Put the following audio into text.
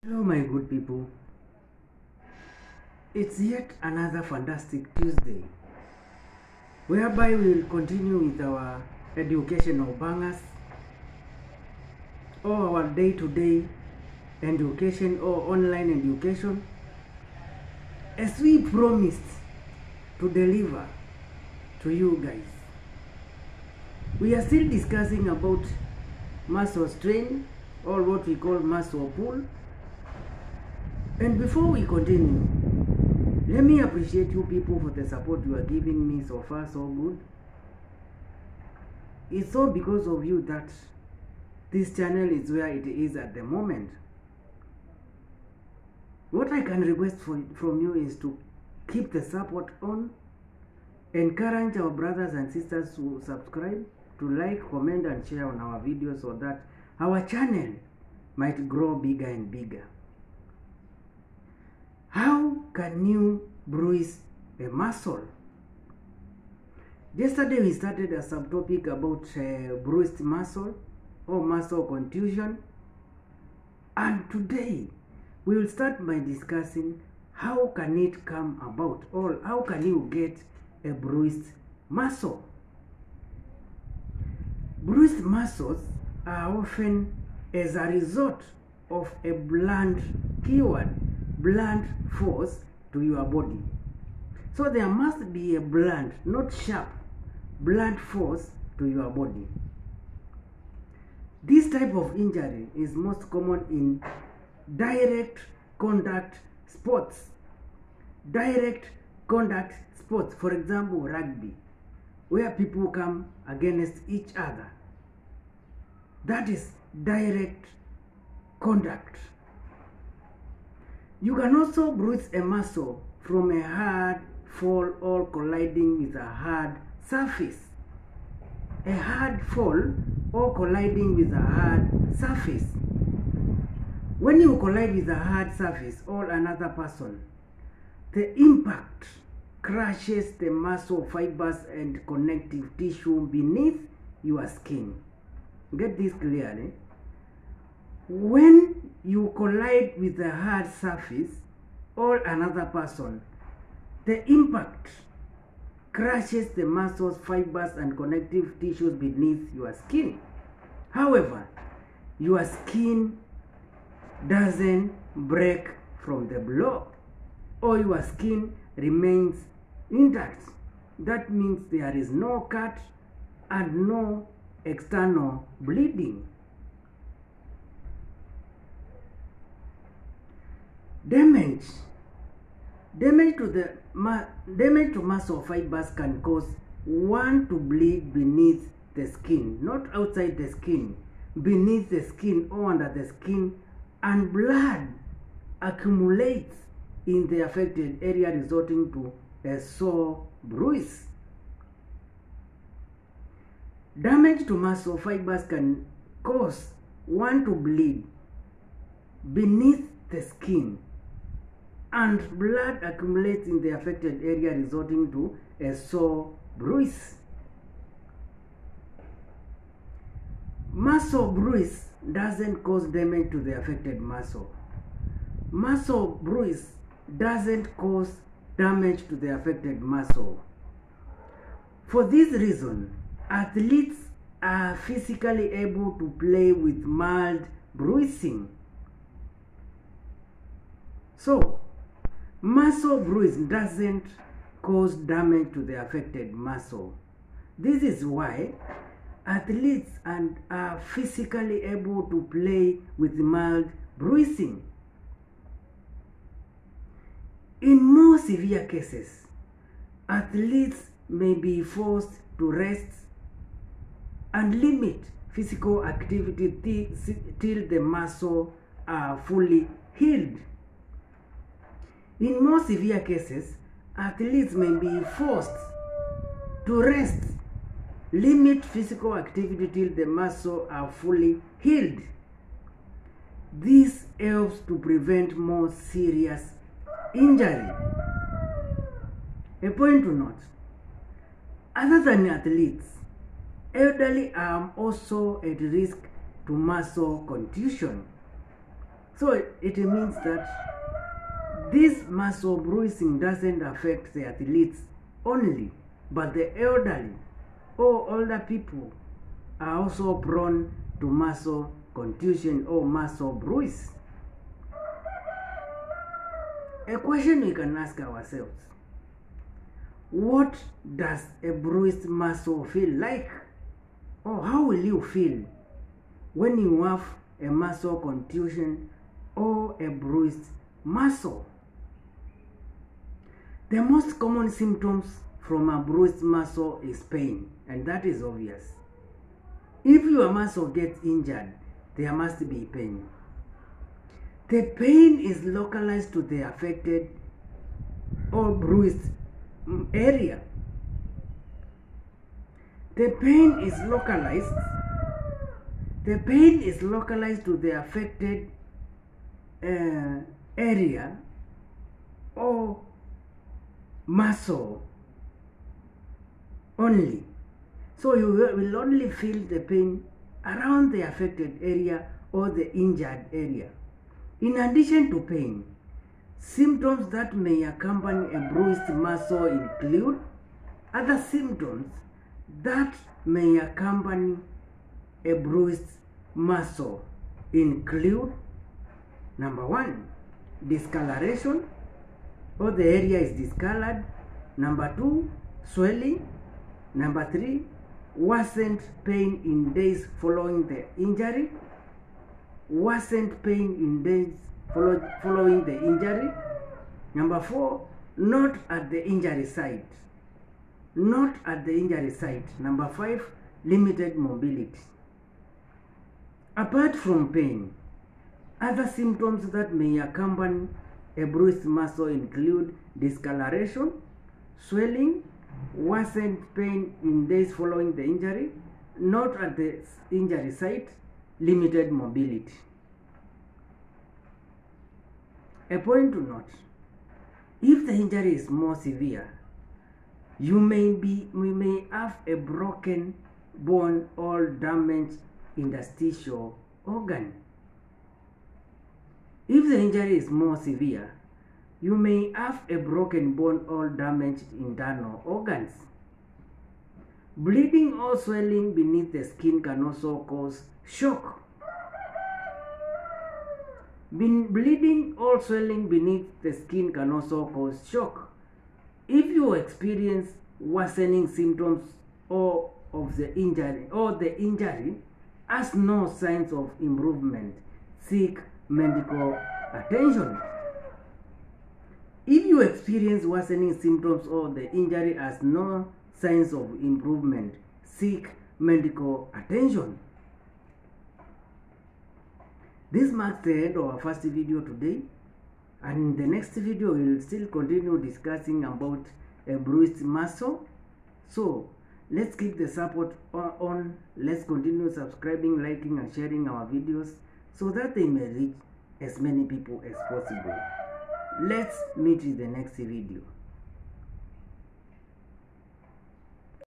Hello, my good people. It's yet another fantastic Tuesday, whereby we will continue with our educational bangers, or our day-to-day education or online education, as we promised to deliver to you guys. We are still discussing about muscle strain, or what we call muscle pull. And before we continue, let me appreciate you people for the support you are giving me so far, so good. It's all because of you that this channel is where it is at the moment. What I can request from you is to keep the support on, encourage our brothers and sisters to subscribe, to like, comment and share on our videos so that our channel might grow bigger and bigger. How can you bruise a muscle? Yesterday we started a subtopic about bruised muscle or muscle contusion, and today we will start by discussing how can it come about, or how can you get a bruised muscle. Bruised muscles are often as a result of a blunt force to your body. So there must be a blunt, not sharp, blunt force to your body. This type of injury is most common in direct contact sports. Direct contact sports, for example, rugby, where people come against each other. That is direct contact. You can also bruise a muscle from a hard fall or colliding with a hard surface. A hard fall or colliding with a hard surface. When you collide with a hard surface or another person, the impact crushes the muscle fibers and connective tissue beneath your skin. Get this clearly. When you collide with a hard surface or another person, the impact crushes the muscles, fibers and connective tissues beneath your skin. However, your skin doesn't break from the blow, or your skin remains intact. That means there is no cut and no external bleeding. Damage to muscle fibers can cause one to bleed beneath the skin, not outside the skin, beneath the skin or under the skin, and blood accumulates in the affected area, resulting to a sore bruise. Damage to muscle fibers can cause one to bleed beneath the skin, and blood accumulates in the affected area, resulting to a sore bruise. Muscle bruise doesn't cause damage to the affected muscle. Muscle bruise doesn't cause damage to the affected muscle. For this reason, athletes are physically able to play with mild bruising. So, muscle bruise doesn't cause damage to the affected muscle. This is why athletes are physically able to play with mild bruising. In more severe cases, athletes may be forced to rest and limit physical activity till the muscle are fully healed. In more severe cases, athletes may be forced to rest, limit physical activity till the muscles are fully healed. This helps to prevent more serious injury. A point to note: other than athletes, elderly are also at risk to muscle contusion. So it means that this muscle bruising doesn't affect the athletes only, but the elderly or older people are also prone to muscle contusion or muscle bruise. A question we can ask ourselves: what does a bruised muscle feel like? Or how will you feel when you have a muscle contusion or a bruised muscle? The most common symptoms from a bruised muscle is pain, and that is obvious. If your muscle gets injured, there must be pain. The pain is localized to the affected or bruised area. The pain is localized to the affected area or muscle only. So you will only feel the pain around the affected area or the injured area. In addition to pain, symptoms that may accompany a bruised muscle include other symptoms that may accompany a bruised muscle include: number 1, discoloration, or the area is discolored. Number 2, swelling. Number 3, worsened pain in days following the injury. Worsened pain in days following the injury. Number 4, not at the injury site. Not at the injury site. Number 5, limited mobility. Apart from pain, other symptoms that may accompany a bruised muscle include discoloration, swelling, worsened pain in days following the injury, not at the injury site, limited mobility. A point to note: if the injury is more severe, we may have a broken bone or damaged interstitial organ. If the injury is more severe, you may have a broken bone or damaged internal organs. Bleeding or swelling beneath the skin can also cause shock. Bleeding or swelling beneath the skin can also cause shock. If you experience worsening symptoms of the injury has no signs of improvement, seek medical attention. If you experience worsening symptoms or the injury has no signs of improvement, seek medical attention. This marks the end of our first video today, and in the next video we will still continue discussing about a bruised muscle. So let's keep the support on. Let's continue subscribing, liking and sharing our videos so that they may reach as many people as possible. Let's meet in the next video.